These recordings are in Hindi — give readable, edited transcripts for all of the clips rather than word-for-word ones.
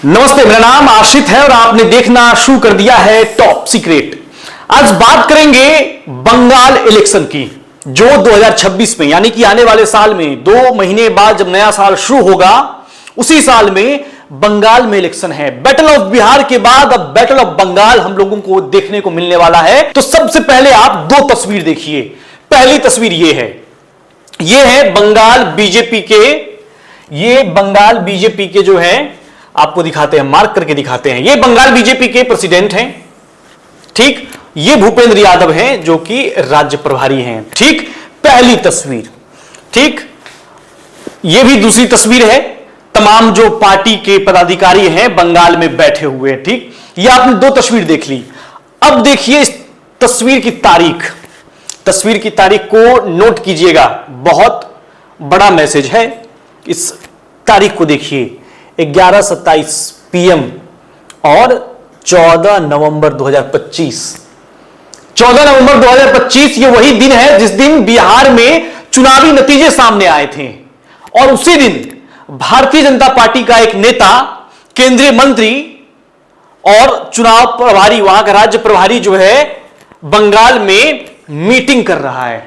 नमस्ते, मेरा नाम आशित है और आपने देखना शुरू कर दिया है टॉप सीक्रेट। आज बात करेंगे बंगाल इलेक्शन की, जो 2026 में यानी कि आने वाले साल में 2 महीने बाद जब नया साल शुरू होगा, उसी साल में बंगाल में इलेक्शन है। बैटल ऑफ बिहार के बाद अब बैटल ऑफ बंगाल हम लोगों को देखने को मिलने वाला है। तो सबसे पहले आप 2 तस्वीर देखिए। पहली तस्वीर ये है बंगाल बीजेपी के, ये बंगाल बीजेपी के जो है आपको दिखाते हैं, मार्क करके दिखाते हैं। ये बंगाल बीजेपी के प्रेसिडेंट हैं, ठीक। ये भूपेंद्र यादव हैं जो कि राज्य प्रभारी हैं, ठीक। पहली तस्वीर, ठीक। ये भी दूसरी तस्वीर है, तमाम जो पार्टी के पदाधिकारी हैं बंगाल में बैठे हुए हैं, ठीक। ये आपने 2 तस्वीर देख ली। अब देखिए इस तस्वीर की तारीख, तस्वीर की तारीख को नोट कीजिएगा, बहुत बड़ा मैसेज है। इस तारीख को देखिए, 11:27 PM और 14 नवंबर 2025। 14 नवंबर 2025 ये वही दिन है जिस दिन बिहार में चुनावी नतीजे सामने आए थे, और उसी दिन भारतीय जनता पार्टी का एक नेता, केंद्रीय मंत्री और चुनाव प्रभारी, वहां का राज्य प्रभारी जो है बंगाल में मीटिंग कर रहा है।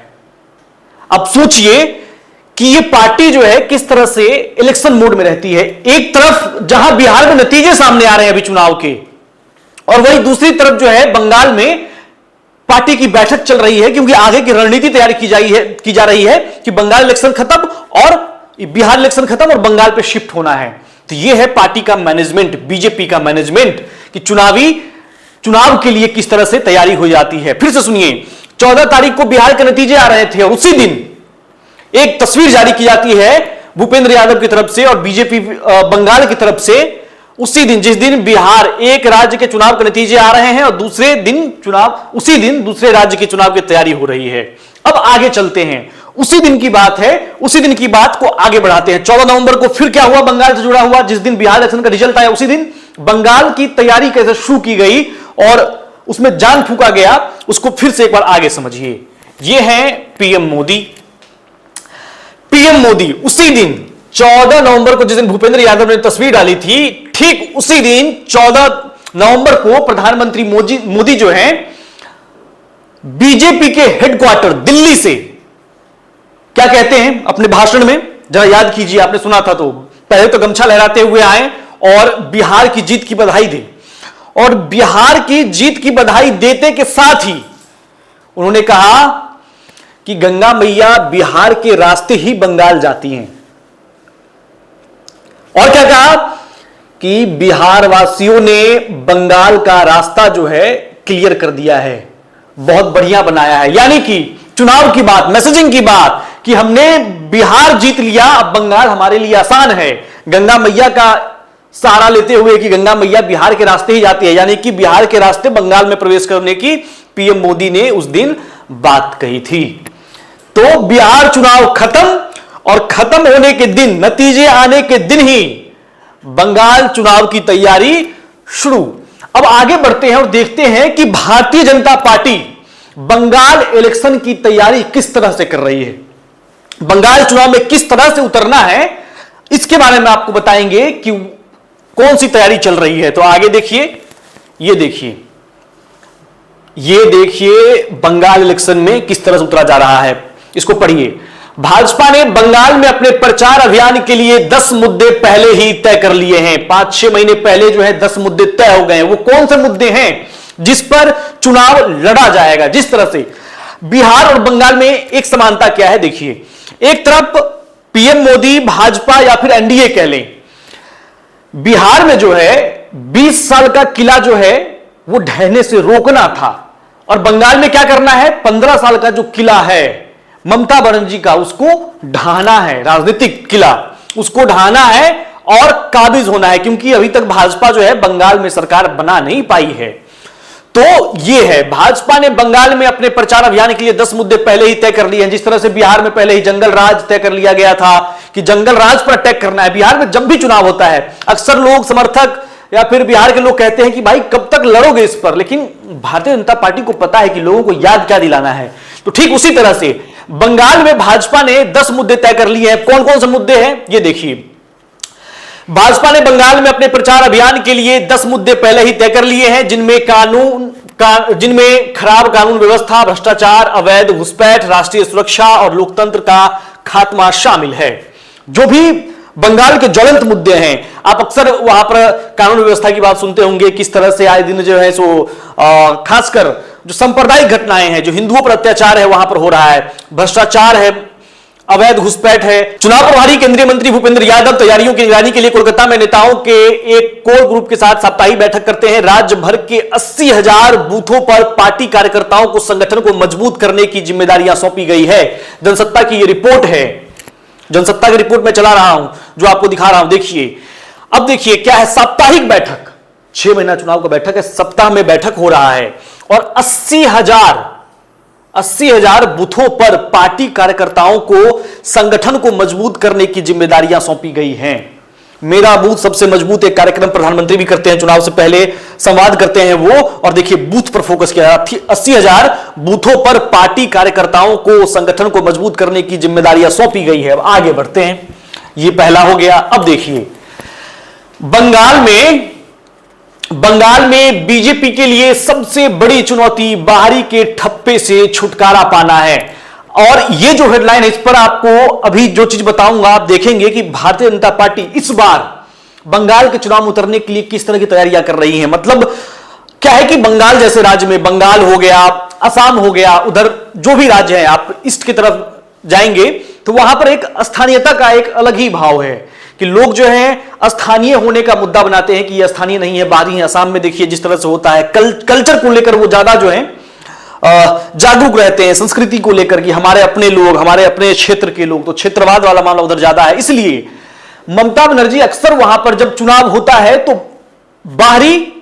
अब सोचिए कि ये पार्टी जो है किस तरह से इलेक्शन मोड में रहती है। एक तरफ जहां बिहार में नतीजे सामने आ रहे हैं अभी चुनाव के, और वहीं दूसरी तरफ जो है बंगाल में पार्टी की बैठक चल रही है, क्योंकि आगे की रणनीति तैयार की जा रही है कि बंगाल इलेक्शन खत्म और बिहार इलेक्शन खत्म और बंगाल पे शिफ्ट होना है। तो यह है पार्टी का मैनेजमेंट, बीजेपी का मैनेजमेंट, कि चुनाव के लिए किस तरह से तैयारी हो जाती है। फिर से सुनिए, 14 तारीख को बिहार के नतीजे आ रहे थे और उसी दिन एक तस्वीर जारी की जाती है भूपेंद्र यादव की तरफ से और बीजेपी बंगाल की तरफ से, उसी दिन जिस दिन बिहार एक राज्य के चुनाव के नतीजे आ रहे हैं और दूसरे दिन उसी दिन दूसरे राज्य के चुनाव की तैयारी हो रही है। अब आगे चलते हैं, उसी दिन की बात है, उसी दिन की बात को आगे बढ़ाते हैं। 14 नवंबर को फिर क्या हुआ बंगाल से जुड़ा हुआ, जिस दिन बिहार इलेक्शन का रिजल्ट आया उसी दिन बंगाल की तैयारी कैसे शुरू की गई और उसमें जान फूका गया, उसको फिर से एक बार आगे समझिए। यह है पीएम मोदी। पीएम मोदी उसी दिन 14 नवंबर को, जिस दिन भूपेंद्र यादव ने तस्वीर डाली थी, ठीक उसी दिन 14 नवंबर को प्रधानमंत्री मोदी जो हैं बीजेपी के हेडक्वार्टर दिल्ली से क्या कहते हैं अपने भाषण में, जरा याद कीजिए। आपने सुना था तो पहले तो गमछा लहराते हुए आए और बिहार की जीत की बधाई दी, और बिहार की जीत की बधाई देते के साथ ही उन्होंने कहा कि गंगा मैया बिहार के रास्ते ही बंगाल जाती हैं, और क्या कहा कि बिहार वासियों ने बंगाल का रास्ता जो है क्लियर कर दिया है, बहुत बढ़िया बनाया है। यानी कि चुनाव की बात, मैसेजिंग की बात, कि हमने बिहार जीत लिया, अब बंगाल हमारे लिए आसान है। गंगा मैया का सहारा लेते हुए कि गंगा मैया बिहार के रास्ते ही जाती है, यानी कि बिहार के रास्ते बंगाल में प्रवेश करने की पीएम मोदी ने उस दिन बात कही थी। तो बिहार चुनाव खत्म, और खत्म होने के दिन, नतीजे आने के दिन ही बंगाल चुनाव की तैयारी शुरू। अब आगे बढ़ते हैं और देखते हैं कि भारतीय जनता पार्टी बंगाल इलेक्शन की तैयारी किस तरह से कर रही है, बंगाल चुनाव में किस तरह से उतरना है, इसके बारे में आपको बताएंगे कि कौन सी तैयारी चल रही है। तो आगे देखिए, ये देखिए बंगाल इलेक्शन में किस तरह से उतरा जा रहा है, इसको पढ़िए। भाजपा ने बंगाल में अपने प्रचार अभियान के लिए 10 मुद्दे पहले ही तय कर लिए हैं। 5-6 महीने पहले जो है 10 मुद्दे तय हो गए हैं। वो कौन से मुद्दे हैं जिस पर चुनाव लड़ा जाएगा, जिस तरह से बिहार और बंगाल में एक समानता क्या है देखिए। एक तरफ पीएम मोदी, भाजपा या फिर एनडीए कह लें, बिहार में जो है 20 साल का किला जो है वो ढहने से रोकना था, और बंगाल में क्या करना है, 15 साल का जो किला है ममता बनर्जी का, उसको ढहाना है, राजनीतिक किला उसको ढहाना है और काबिज होना है, क्योंकि अभी तक भाजपा जो है बंगाल में सरकार बना नहीं पाई है। तो यह है, भाजपा ने बंगाल में अपने प्रचार अभियान के लिए 10 मुद्दे पहले ही तय कर लिए हैं। जिस तरह से बिहार में पहले ही जंगल राज तय कर लिया गया था कि जंगल राज पर अटैक करना है। बिहार में जब भी चुनाव होता है अक्सर लोग, समर्थक या फिर बिहार के लोग कहते हैं कि भाई कब तक लड़ोगे इस पर, लेकिन भारतीय जनता पार्टी को पता है कि लोगों को याद क्या दिलाना है। तो ठीक उसी तरह से बंगाल में भाजपा ने 10 मुद्दे तय कर लिए हैं। कौन कौन से मुद्दे हैं ये देखिए। भाजपा ने बंगाल में अपने प्रचार अभियान के लिए 10 मुद्दे पहले ही तय कर लिए हैं, जिनमें खराब कानून व्यवस्था, भ्रष्टाचार, अवैध घुसपैठ, राष्ट्रीय सुरक्षा और लोकतंत्र का खात्मा शामिल है। जो भी बंगाल के ज्वलंत मुद्दे हैं, आप अक्सर वहां पर कानून व्यवस्था की बात सुनते होंगे, किस तरह से आए दिन जो है सो खासकर जो सांप्रदायिक घटनाएं हैं, जो हिंदुओं पर अत्याचार है वहां पर हो रहा है, भ्रष्टाचार है, अवैध घुसपैठ है। चुनाव प्रभारी केंद्रीय मंत्री भूपेंद्र यादव तैयारियों की निगरानी के लिए कोलकाता में नेताओं के एक कोर ग्रुप के साथ साप्ताहिक बैठक करते हैं। राज्य भर के 80,000 बूथों पर पार्टी कार्यकर्ताओं को संगठन को मजबूत करने की जिम्मेदारियां सौंपी गई है। जनसत्ता की यह रिपोर्ट है, जनसत्ता की रिपोर्ट में चला रहा हूं, जो आपको दिखा रहा हूं। देखिए, अब देखिए क्या है, साप्ताहिक बैठक, 6 महीना चुनाव का बैठक है, सप्ताह में बैठक हो रहा है और 80,000 बूथों पर पार्टी कार्यकर्ताओं को संगठन को मजबूत करने की जिम्मेदारियां सौंपी गई हैं। मेरा बूथ सबसे मजबूत एक कार्यक्रम प्रधानमंत्री भी करते हैं, चुनाव से पहले संवाद करते हैं वो, और देखिए बूथ पर फोकस किया। 80,000 बूथों पर पार्टी कार्यकर्ताओं को संगठन को मजबूत करने की जिम्मेदारियां सौंपी गई है। अब आगे बढ़ते हैं, ये पहला हो गया। अब देखिए, बंगाल में बीजेपी के लिए सबसे बड़ी चुनौती बाहरी के ठप्पे से छुटकारा पाना है। और ये जो हेडलाइन है, इस पर आपको अभी जो चीज बताऊंगा, आप देखेंगे कि भारतीय जनता पार्टी इस बार बंगाल के चुनाव में उतरने के लिए किस तरह की तैयारियां कर रही है। मतलब क्या है कि बंगाल जैसे राज्य में, बंगाल हो गया, असम हो गया, उधर जो भी राज्य है, आप ईस्ट की तरफ जाएंगे तो वहां पर एक स्थानीयता का एक अलग ही भाव है कि लोग जो है स्थानीय होने का मुद्दा बनाते हैं कि ये स्थानीय नहीं है, बाहरी है। असम में देखिए जिस तरह से होता है, कल्चर को लेकर वो ज्यादा जो है जागरूक रहते हैं, संस्कृति को लेकर कि हमारे अपने लोग, हमारे अपने क्षेत्र के लोग, तो क्षेत्रवाद वाला मामला उधर ज्यादा है। इसलिए ममता बनर्जी अक्सर वहां पर जब चुनाव होता है तो बाहरी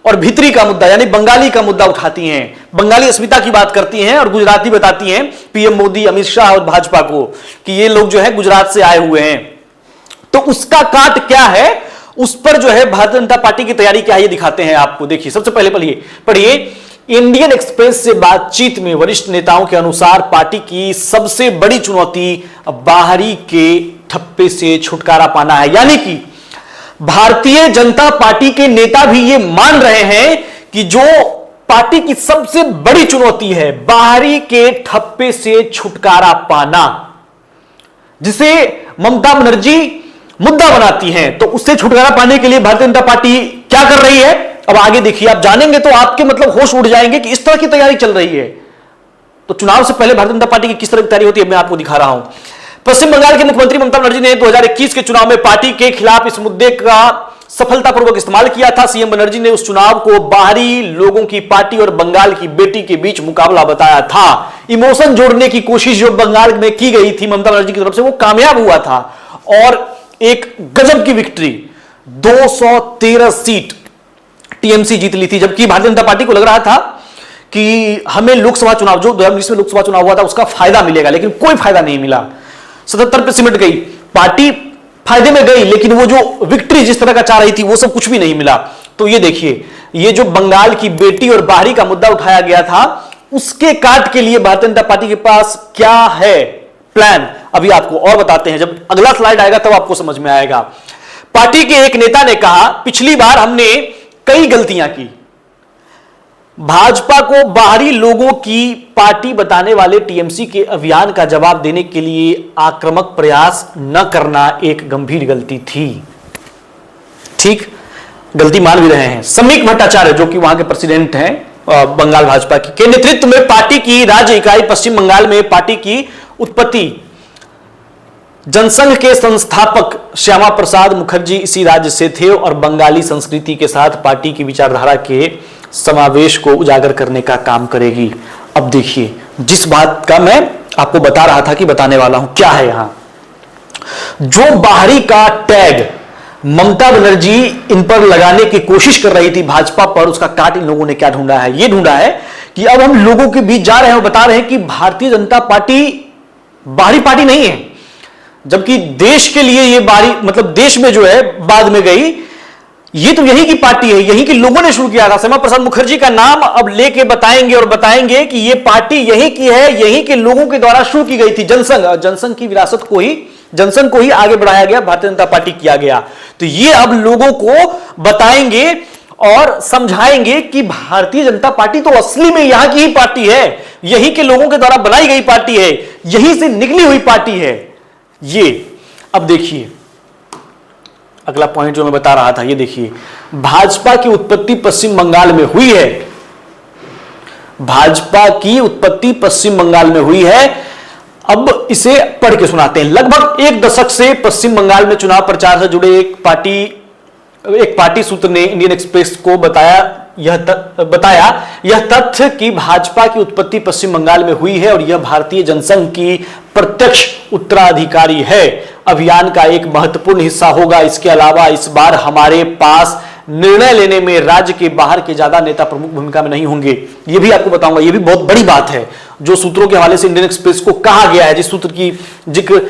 और भीतरी का मुद्दा यानी बंगाली का मुद्दा उठाती हैं, बंगाली अस्मिता की बात करती हैं और गुजराती बताती हैं पीएम मोदी, अमित शाह और भाजपा को कि ये लोग जो है गुजरात से आए हुए हैं। तो उसका काट क्या है, उस पर जो है भारतीय जनता पार्टी की तैयारी क्या है, ये दिखाते हैं आपको। देखिए, सबसे पहले पढ़िए, इंडियन एक्सप्रेस से बातचीत में वरिष्ठ नेताओं के अनुसार पार्टी की सबसे बड़ी चुनौती बाहरी के ठप्पे से छुटकारा पाना है। यानी कि भारतीय जनता पार्टी के नेता भी ये मान रहे हैं कि जो पार्टी की सबसे बड़ी चुनौती है बाहरी के ठप्पे से छुटकारा पाना, जिसे ममता बनर्जी मुद्दा बनाती हैं, तो उससे छुटकारा पाने के लिए भारतीय जनता पार्टी क्या कर रही है। अब आगे देखिए, आप जानेंगे तो आपके मतलब होश उड़ जाएंगे कि इस तरह की तैयारी चल रही है। तो चुनाव से पहले भारतीय जनता पार्टी की किस तरह की तैयारी होती है, मैं आपको दिखा रहा हूं। पश्चिम बंगाल के मुख्यमंत्री ममता बनर्जी ने 2021 के चुनाव में पार्टी के खिलाफ इस मुद्दे का सफलतापूर्वक इस्तेमाल किया था। सीएम बनर्जी ने उस चुनाव को बाहरी लोगों की पार्टी और बंगाल की बेटी के बीच मुकाबला बताया था। इमोशन जोड़ने की कोशिश जो बंगाल में की गई थी ममता बनर्जी की तरफ से, वो कामयाब हुआ था और एक गजब की विक्ट्री, 213 सीट टीएमसी जीत ली थी। जबकि भारतीय जनता पार्टी को लग रहा था कि हमें लोकसभा चुनाव, जो 2019 में लोकसभा चुनाव हुआ था, उसका फायदा मिलेगा, लेकिन कोई फायदा नहीं मिला। 77 पे सिमट गई पार्टी, फायदे में गई, लेकिन वो जो विक्ट्री जिस तरह का चाह रही थी वो सब कुछ भी नहीं मिला। तो ये देखिए, ये जो बंगाल की बेटी और बाहरी का मुद्दा उठाया गया था, उसके काट के लिए भारतीय जनता पार्टी के पास क्या है प्लान, अभी आपको और बताते हैं। जब अगला स्लाइड आएगा तब आपको समझ में आएगा। पार्टी के एक नेता ने कहा, पिछली बार हमने कई गलतियां की। भाजपा को बाहरी लोगों की पार्टी बताने वाले टीएमसी के अभियान का जवाब देने के लिए आक्रामक प्रयास न करना एक गंभीर गलती थी। ठीक, गलती मान भी रहे हैं। समीक भट्टाचार्य जो कि वहां के प्रेसिडेंट हैं बंगाल भाजपा के नेतृत्व में पार्टी की राज्य इकाई पश्चिम बंगाल में पार्टी की उत्पत्ति जनसंघ के संस्थापक श्यामा प्रसाद मुखर्जी इसी राज्य से थे और बंगाली संस्कृति के साथ पार्टी की विचारधारा के समावेश को उजागर करने का काम करेगी। अब देखिए, जिस बात का मैं आपको बता रहा था कि बताने वाला हूं, क्या है यहां, जो बाहरी का टैग ममता बनर्जी इन पर लगाने की कोशिश कर रही थी भाजपा पर, उसका काट इन लोगों ने क्या ढूंढा है, ये ढूंढा है कि अब हम लोगों के बीच जा रहे हैं और बता रहे हैं कि भारतीय जनता पार्टी बाहरी पार्टी नहीं है, जबकि देश के लिए ये बाहरी मतलब देश में जो है बाद में गई, ये तो यही की पार्टी है, यही के लोगों ने शुरू किया था। श्यामा प्रसाद मुखर्जी का नाम अब लेके बताएंगे और बताएंगे कि ये पार्टी यही की है, यही के लोगों के द्वारा शुरू की गई थी। जनसंघ की विरासत को ही जनसंघ को ही आगे बढ़ाया गया, भारतीय जनता पार्टी किया गया। तो ये अब लोगों को बताएंगे और समझाएंगे कि भारतीय जनता पार्टी तो असली में यहां की ही पार्टी है, यही के लोगों के द्वारा बनाई गई पार्टी है, यहीं से निकली हुई पार्टी है ये। अब देखिए अगला पॉइंट जो मैं बता रहा था, ये देखिए, भाजपा की उत्पत्ति पश्चिम बंगाल में हुई है। भाजपा की उत्पत्ति पश्चिम बंगाल में हुई है। अब इसे पढ़ के सुनाते हैं। लगभग एक दशक से पश्चिम बंगाल में चुनाव प्रचार से जुड़े एक पार्टी सूत्र ने इंडियन एक्सप्रेस को बताया यह तथ्य कि भाजपा की उत्पत्ति पश्चिम बंगाल में हुई है और यह भारतीय जनसंघ की प्रत्यक्ष उत्तराधिकारी है, अभियान का एक महत्वपूर्ण हिस्सा होगा। इसके अलावा इस बार हमारे पास निर्णय लेने में राज्य के बाहर के ज्यादा नेता प्रमुख भूमिका में नहीं होंगे। यह भी आपको बताऊंगा, यह भी बहुत बड़ी बात है जो सूत्रों के हवाले से इंडियन एक्सप्रेस को कहा गया है, जिस सूत्र की जिक्र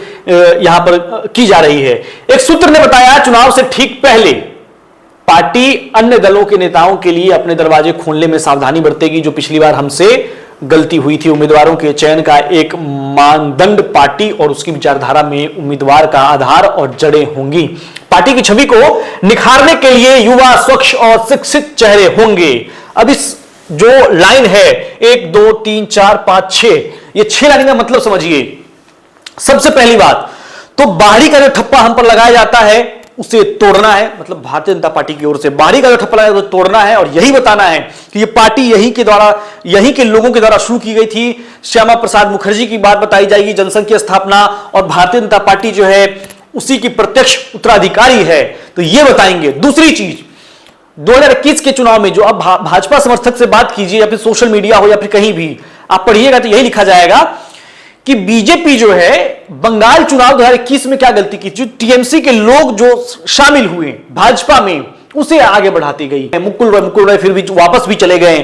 यहां पर की जा रही है। एक सूत्र ने बताया, चुनाव से ठीक पहले पार्टी अन्य दलों के नेताओं के लिए अपने दरवाजे खोलने में सावधानी बरतेगी। जो पिछली बार हमसे गलती हुई थी, उम्मीदवारों के चयन का एक मानदंड पार्टी और उसकी विचारधारा में उम्मीदवार का आधार और जड़ें होंगी। पार्टी की छवि को निखारने के लिए युवा, स्वच्छ और शिक्षित चेहरे होंगे। अब इस जो लाइन है 1 2 3 4 5 6, ये 6 लाइन का मतलब समझिए। सबसे पहली बात तो बाहरी का जो ठप्पा हम पर लगाया जाता है उसे तोड़ना है, मतलब भारतीय जनता पार्टी की ओर से बाहरी का जो ठप्पा लगाया उसे तोड़ना है और यही बताना है कि ये पार्टी यहीं के लोगों के द्वारा शुरू की गई थी। श्यामा प्रसाद मुखर्जी की बात बताई जाएगी, जनसंघ की स्थापना, और भारतीय जनता पार्टी जो है उसी की प्रत्यक्ष उत्तराधिकारी है, तो ये बताएंगे। दूसरी चीज, 2021 के चुनाव में जो अब भाजपा समर्थक से बात कीजिए या फिर सोशल मीडिया हो या फिर कहीं भी आप पढ़िएगा तो यही लिखा जाएगा कि बीजेपी जो है बंगाल चुनाव 2021 में क्या गलती की, जो टीएमसी के लोग जो शामिल हुए भाजपा में उसे आगे बढ़ाती गई। मुकुल रॉय फिर भी वापस भी चले गए।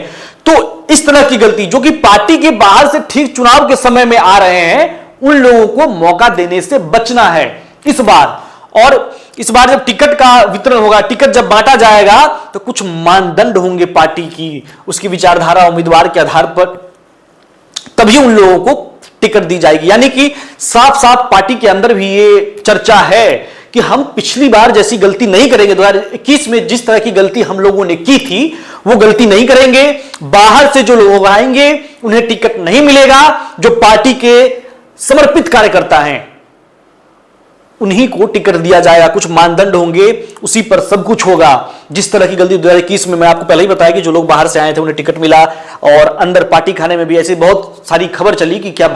तो इस तरह की गलती जो कि पार्टी के बाहर से ठीक चुनाव के समय में आ रहे हैं, उन लोगों को मौका देने से बचना है इस बार। और इस बार जब टिकट का वितरण होगा, टिकट जब बांटा जाएगा तो कुछ मानदंड होंगे पार्टी की, उसकी विचारधारा उम्मीदवार के आधार पर, तभी उन लोगों को टिकट दी जाएगी। यानी कि साफ साफ पार्टी के अंदर भी ये चर्चा है कि हम पिछली बार जैसी गलती नहीं करेंगे। 2021 में जिस तरह की गलती हम लोगों ने की थी वो गलती नहीं करेंगे। बाहर से जो लोग आएंगे उन्हें टिकट नहीं मिलेगा, जो पार्टी के समर्पित कार्यकर्ता हैं उन्हीं को टिकट दिया जाएगा। कुछ मानदंड होंगे, उसी पर सब कुछ होगा। जिस तरह की गलती 2021 में मैं आपको पहले ही बताया कि जो लोग बाहर से आए थे उन्हें टिकट मिला, और अंदर पार्टी खाने में भी ऐसी बहुत सारी खबर चली कि क्या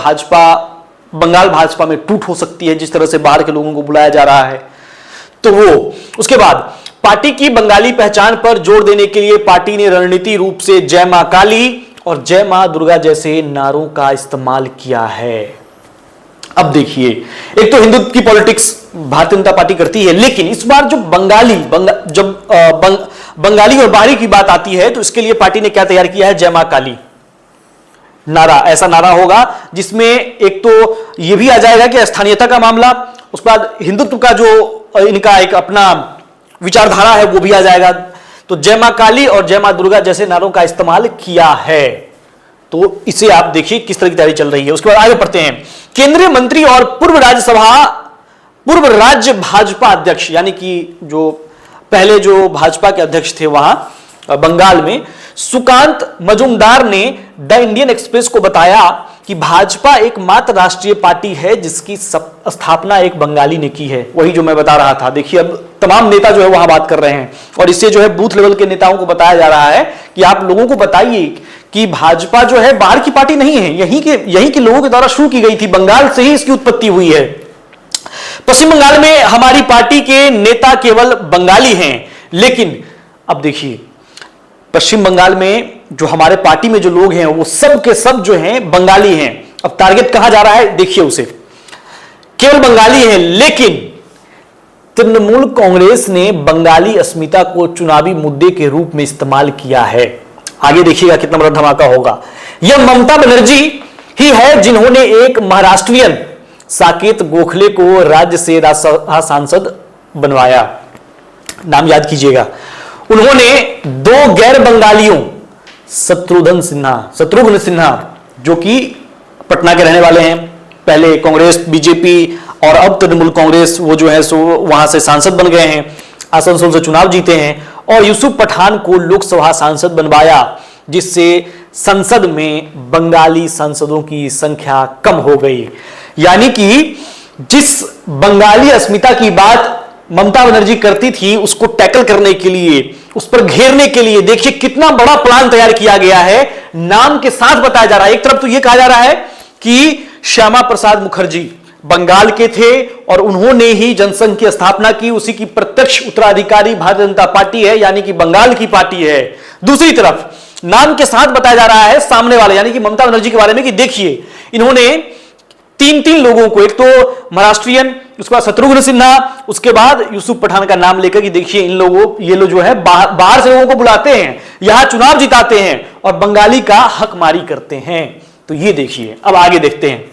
बंगाल भाजपा में टूट हो सकती है, जिस तरह से बाहर के लोगों को बुलाया जा रहा है। तो वो उसके बाद पार्टी की बंगाली पहचान पर जोर देने के लिए पार्टी ने रणनीतिक रूप से जय मां काली और जय मां दुर्गा जैसे नारों का इस्तेमाल किया है। अब देखिए, एक तो हिंदुत्व की पॉलिटिक्स भारतीय जनता पार्टी करती है, लेकिन इस बार जो बंगाली और बाहरी की बात आती है तो इसके लिए पार्टी ने क्या तैयार किया है, जय मां काली नारा। ऐसा नारा होगा जिसमें एक तो यह भी आ जाएगा कि स्थानीयता का मामला, उसके बाद हिंदुत्व का जो इनका एक अपना विचारधारा है वो भी आ जाएगा। तो जय मां काली और जय मां दुर्गा जैसे नारों का इस्तेमाल किया है। तो इसे आप देखिए किस तरह की तैयारी चल रही है। उसके बाद आगे बढ़ते हैं। केंद्रीय मंत्री और पूर्व राज्य भाजपा अध्यक्ष, यानी कि जो पहले जो भाजपा के अध्यक्ष थे वहां बंगाल में, सुकांत मजुमदार ने द इंडियन एक्सप्रेस को बताया कि भाजपा एकमात्र राष्ट्रीय पार्टी है जिसकी स्थापना एक बंगाली ने की है। वही जो मैं बता रहा था। देखिए अब तमाम नेता जो है वहां बात कर रहे हैं और इससे जो है बूथ लेवल के नेताओं को बताया जा रहा है कि आप लोगों को बताइए कि भाजपा जो है बाहर की पार्टी नहीं है, यहीं के लोगों के द्वारा शुरू की गई थी, बंगाल से ही इसकी उत्पत्ति हुई है। पश्चिम बंगाल में हमारी पार्टी के नेता केवल बंगाली हैं, लेकिन अब देखिए पश्चिम बंगाल में जो हमारे पार्टी में जो लोग हैं वो सब के सब जो हैं बंगाली हैं। अब टारगेट कहां जा रहा है देखिए, उसे केवल बंगाली हैं, लेकिन तृणमूल कांग्रेस ने बंगाली अस्मिता को चुनावी मुद्दे के रूप में इस्तेमाल किया है। आगे देखिएगा कितना बड़ा धमाका होगा। यह ममता बनर्जी ही है जिन्होंने एक महाराष्ट्रियन साकेत गोखले को राज्य से राज्यसभा सांसद बनवाया। नाम याद कीजिएगा। उन्होंने 2 गैर बंगालियों शत्रुघ्न सिन्हा जो कि पटना के रहने वाले हैं, पहले कांग्रेस बीजेपी और अब तृणमूल कांग्रेस वो जो है सो वहां से सांसद बन गए हैं, आसनसोल से चुनाव जीते हैं और यूसुफ पठान को लोकसभा सांसद बनवाया, जिससे संसद में बंगाली सांसदों की संख्या कम हो गई। यानी कि जिस बंगाली अस्मिता की बात ममता बनर्जी करती थी, उसको टैकल करने के लिए, उस पर घेरने के लिए देखिए कितना बड़ा प्लान तैयार किया गया है। नाम के साथ बताया जा रहा है, एक तरफ तो यह कहा जा रहा है कि श्यामा प्रसाद मुखर्जी बंगाल के थे और उन्होंने ही जनसंघ की स्थापना की, उसी की प्रत्यक्ष उत्तराधिकारी भारतीय जनता पार्टी है, यानी कि बंगाल की पार्टी है। दूसरी तरफ नाम के साथ बताया जा रहा है सामने वाले यानी कि ममता बनर्जी के बारे में कि देखिए इन्होंने तीन लोगों को, एक तो महाराष्ट्रियन, उसके बाद शत्रुघ्न सिन्हा, उसके बाद यूसुफ पठान का नाम लेकर कि देखिए इन लोगों, ये लोग जो है बाहर से लोगों को बुलाते हैं, यहां चुनाव जिताते हैं और बंगाली का हकमारी करते हैं। तो ये देखिए, अब आगे देखते हैं।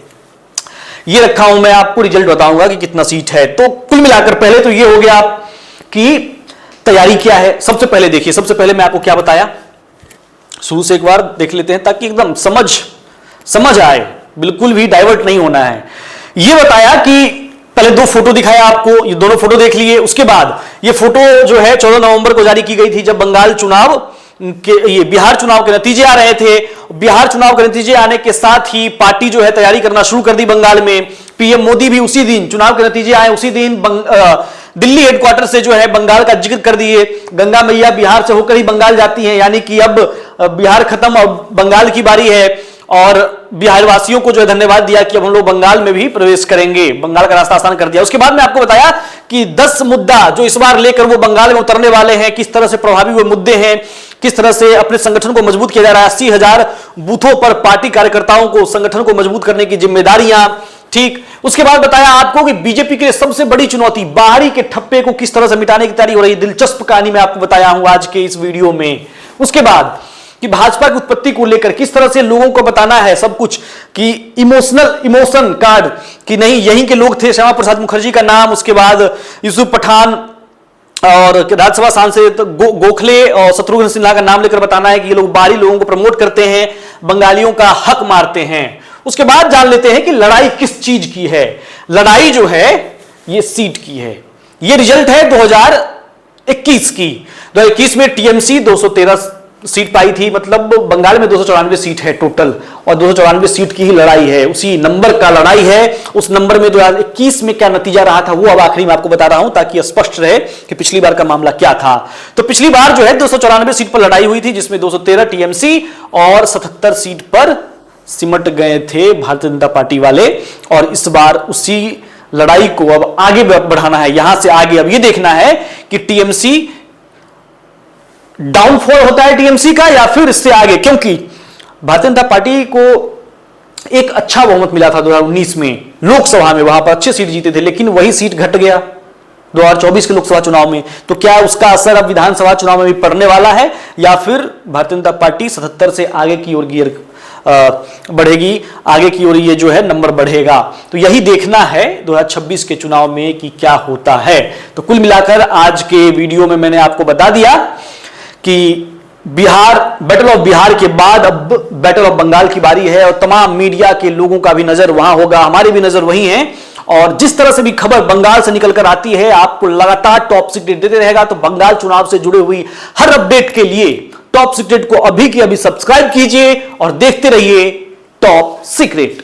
ये रखा हूं मैं, आपको रिजल्ट बताऊंगा कि कितना सीट है। तो कुल मिलाकर पहले तो ये हो गया कि तैयारी क्या है। सबसे पहले देखिए, सबसे पहले मैं आपको क्या बताया, शुरू से एक बार देख लेते हैं ताकि एकदम समझ आए, बिल्कुल भी डाइवर्ट नहीं होना है। ये बताया कि पहले दो फोटो दिखाया आपको, ये दोनों फोटो देख लिए। उसके बाद ये फोटो जो है 14 नवंबर को जारी की गई थी, जब बंगाल चुनाव के, ये बिहार चुनाव के नतीजे आ रहे थे। बिहार चुनाव के नतीजे आने के साथ ही पार्टी जो है तैयारी करना शुरू कर दी बंगाल में। पीएम मोदी भी उसी दिन, चुनाव के नतीजे आए उसी दिन दिल्ली हेडक्वार्टर से जो है बंगाल का जिक्र कर दिए। गंगा मैया बिहार से होकर ही बंगाल जाती हैं, यानी कि अब बिहार खत्म और बंगाल की बारी है। और बिहार वासियों को जो है धन्यवाद दिया कि अब हम लोग बंगाल में भी प्रवेश करेंगे, बंगाल का रास्ता आसान कर दिया। उसके बाद में आपको बताया कि 10 मुद्दा जो इस बार लेकर वो बंगाल में उतरने वाले हैं, किस तरह से प्रभावी वो मुद्दे हैं, किस तरह से अपने संगठन को मजबूत किया जा रहा है। 80,000 बूथों पर पार्टी कार्यकर्ताओं को, संगठन को मजबूत करने की जिम्मेदारियां, ठीक। उसके बाद बताया आपको कि बीजेपी के लिए सबसे बड़ी चुनौती, बाहरी के ठप्पे को किस तरह से मिटाने की तैयारी हो रही है। दिलचस्प कहानी मैं आपको बताया हूं आज के इस वीडियो में। उसके बाद कि भाजपा की उत्पत्ति को लेकर किस तरह से लोगों को बताना है सब कुछ, कि इमोशन कार्ड, कि नहीं यहीं के लोग थे, श्यामा प्रसाद मुखर्जी का नाम, उसके बाद यूसुफ पठान और राज्यसभा सांसद गोखले और शत्रुघ्न सिन्हा का नाम लेकर बताना है कि ये लोग बाहरी लोगों को प्रमोट करते हैं, बंगालियों का हक मारते हैं। उसके बाद जान लेते हैं कि लड़ाई किस चीज की है। लड़ाई जो है ये सीट की है। ये रिजल्ट है 2021 की। 2021 में टीएमसी 213 सीट पाई थी, मतलब बंगाल में 294 सीट है टोटल, और 294 सीट की ही लड़ाई है, उसी नंबर का लड़ाई है। उस नंबर में 2021 में क्या नतीजा रहा था वो अब आखिरी में आपको बता रहा हूं, ताकि स्पष्ट रहे कि पिछली बार का मामला क्या था। तो पिछली बार जो है 294 सीट पर लड़ाई हुई थी, जिसमें 213 टीएमसी और 77 सीट पर सिमट गए थे भारतीय जनता पार्टी वाले। और इस बार उसी लड़ाई को अब आगे बढ़ाना है, यहां से आगे। अब यह देखना है कि टीएमसी डाउनफॉल होता है टीएमसी का या फिर इससे आगे, क्योंकि भारतीय जनता पार्टी को एक अच्छा बहुमत मिला था 2019 में लोकसभा में, वहां पर अच्छे सीट जीते थे, लेकिन वही सीट घट गया 2024 के लोकसभा चुनाव में। तो क्या उसका असर अब विधानसभा चुनाव में भी पड़ने वाला है, या फिर भारतीय जनता पार्टी 77 से आगे की ओर गियर बढ़ेगी, आगे की ओर ये जो है नंबर बढ़ेगा। तो यही देखना है 2026 के चुनाव में कि क्या होता है। तो कुल मिलाकर आज के वीडियो में मैंने आपको बता दिया कि बिहार, बैटल ऑफ बिहार के बाद अब बैटल ऑफ बंगाल की बारी है, और तमाम मीडिया के लोगों का भी नजर वहां होगा, हमारी भी नजर वही है। और जिस तरह से भी खबर बंगाल से निकलकर आती है, आपको लगातार टॉप सीक्रेट देते रहेगा। तो बंगाल चुनाव से जुड़ी हुई हर अपडेट के लिए टॉप सीक्रेट को अभी के अभी सब्सक्राइब कीजिए और देखते रहिए टॉप सीक्रेट।